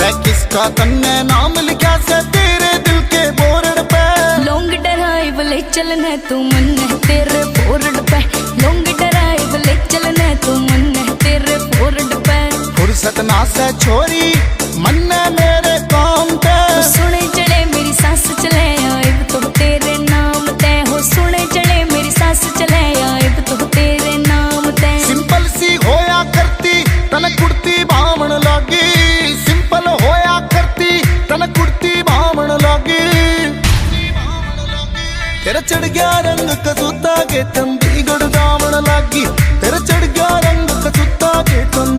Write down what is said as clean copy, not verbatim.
वे किसका तन्ने नाम लिखा से तेरे दिल के बोर्ड पे। लॉन्ग ड्राइव ले चलने तू मन तेरे बोर्ड पे, लॉन्ग ड्राइव ले चलने तू मन तेरे बोर्ड पे। फुर्सत ना से छोरी मन मेरे काम पे, सुने चले मेरी सास चले आइब तो तेरे नाम ते हो, सुने चले मेरी सास चले आइब तो तेरे नाम ते। सिंपल सी होया करती तन कुर्ती बामण लागी, सिंपल होया करती तन कुर्ती बामण लागी। तेरा चढ़ गया रंग कसूता के तम